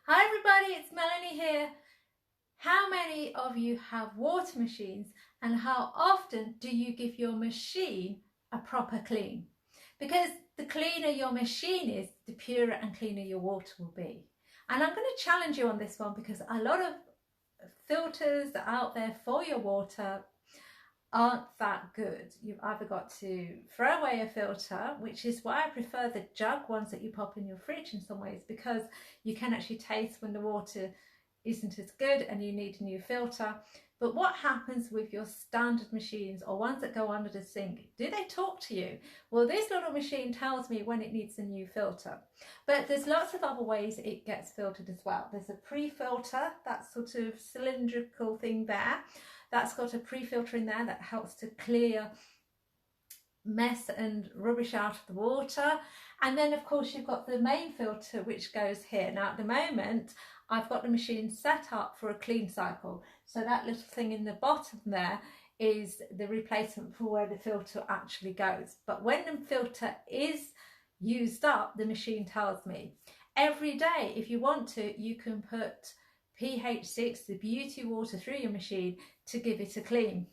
Hi everybody, it's Melanie here. How many of you have water machines and how often do you give your machine a proper clean? Because the cleaner your machine is, the purer and cleaner your water will be. And I'm going to challenge you on this one because a lot of filters out there for your water aren't that good. You've either got to throw away a filter, which is why I prefer the jug ones that you pop in your fridge in some ways, because you can actually taste when the water isn't as good and you need a new filter. But what happens with your standard machines or ones that go under the sink? Do they talk to you? Well, this little machine tells me when it needs a new filter. But there's lots of other ways it gets filtered as well. There's a pre-filter, that sort of cylindrical thing there. That's got a pre-filter in there that helps to clear mess and rubbish out of the water. And then of course you've got the main filter which goes here. Now at the moment I've got the machine set up for a clean cycle. So that little thing in the bottom there is the replacement for where the filter actually goes. But when the filter is used up, the machine tells me. Every day, if you want to, you can put pH 6, the beauty water, through your machine to give it a clean.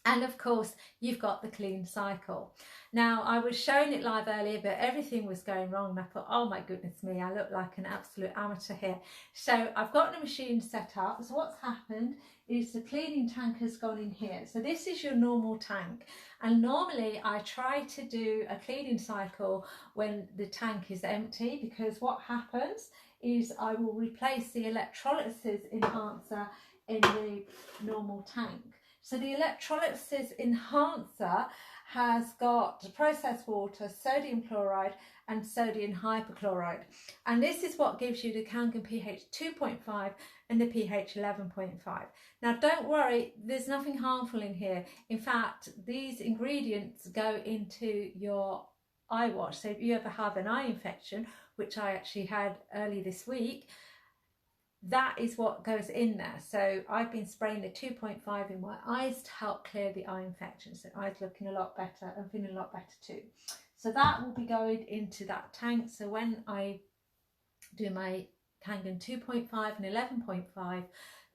And of course, you've got the clean cycle. Now, I was showing it live earlier, but everything was going wrong. And I thought, oh my goodness me, I look like an absolute amateur here. So I've got the machine set up. So what's happened is the cleaning tank has gone in here. So this is your normal tank. And normally I try to do a cleaning cycle when the tank is empty, because what happens is I will replace the electrolysis enhancer in the normal tank. So the electrolysis enhancer has got processed water, sodium chloride and sodium hypochlorite. And this is what gives you the Kangen pH 2.5 and the pH 11.5. Now don't worry, there's nothing harmful in here. In fact, these ingredients go into your eye wash. So if you ever have an eye infection, which I actually had early this week, that is what goes in there. So I've been spraying the 2.5 in my eyes to help clear the eye infections. So eyes looking a lot better and feeling a lot better too. So that will be going into that tank. So when I do my Kangen 2.5 and 11.5,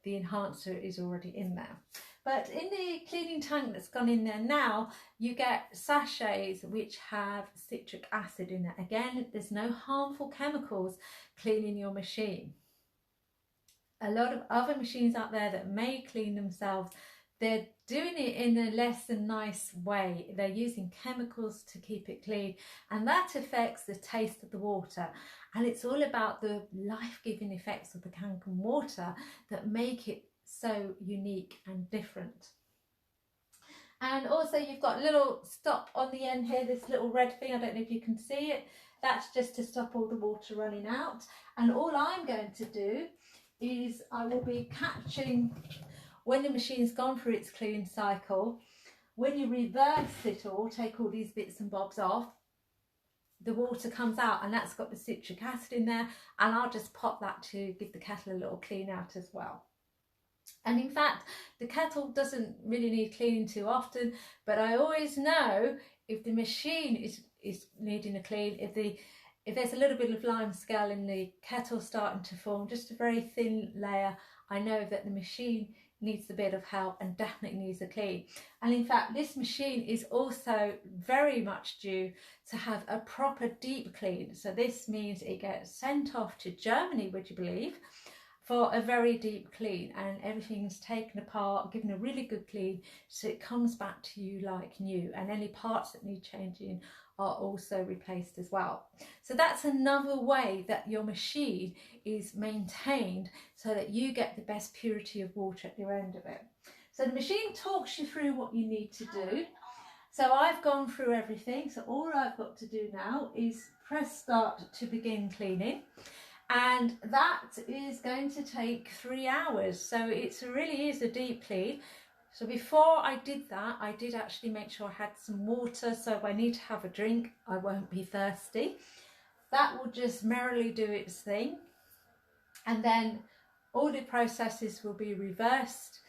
the enhancer is already in there. But in the cleaning tank that's gone in there now, you get sachets which have citric acid in it. Again, there's no harmful chemicals cleaning your machine. A lot of other machines out there that may clean themselves, they're doing it in a less than nice way. They're using chemicals to keep it clean, and that affects the taste of the water. And it's all about the life-giving effects of the Kangen water that make it so unique and different. And also you've got a little stop on the end here, this little red thing, I don't know if you can see it. That's just to stop all the water running out. And all I'm going to do is I will be catching, when the machine's gone through its clean cycle, when you reverse it all, take all these bits and bobs off, the water comes out and that's got the citric acid in there, and I'll just pop that to give the kettle a little clean out as well. And in fact, the kettle doesn't really need cleaning too often, but I always know if the machine is needing a clean, if there's a little bit of lime scale in the kettle starting to form, just a very thin layer, I know that the machine needs a bit of help and definitely needs a clean. And in fact, this machine is also very much due to have a proper deep clean. So this means it gets sent off to Germany, would you believe, for a very deep clean, and everything's taken apart, given a really good clean, so it comes back to you like new, and any parts that need changing are also replaced as well. So that's another way that your machine is maintained so that you get the best purity of water at the end of it. So the machine talks you through what you need to do. So I've gone through everything, so all I've got to do now is press start to begin cleaning. And that is going to take 3 hours. So it really is a deep clean. So before I did that, I did actually make sure I had some water. So if I need to have a drink, I won't be thirsty. That will just merrily do its thing. And then all the processes will be reversed,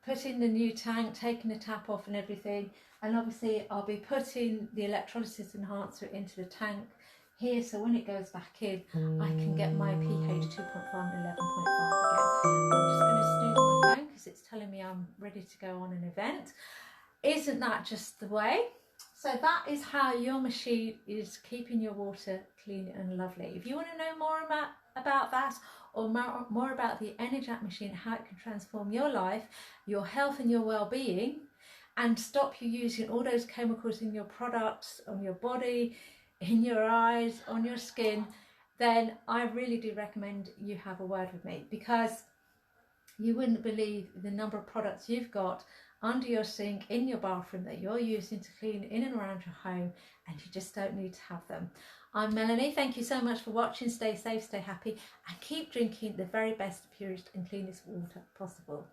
put in the new tank, taking the tap off and everything. And obviously I'll be putting the electrolysis enhancer into the tank here, so when it goes back in, I can get my pH 2.5 and 11.5 again. I'm just going to snooze my phone because it's telling me I'm ready to go on an event. Isn't that just the way? So that is how your machine is keeping your water clean and lovely. If you want to know more about that, or more about the enagic machine, how it can transform your life, your health and your well-being, and stop you using all those chemicals in your products, on your body, in your eyes, on your skin, then I really do recommend you have a word with me, because you wouldn't believe the number of products you've got under your sink, in your bathroom, that you're using to clean in and around your home, and you just don't need to have them. I'm Melanie. Thank you so much for watching. Stay safe, stay happy, and keep drinking the very best, purest and cleanest water possible.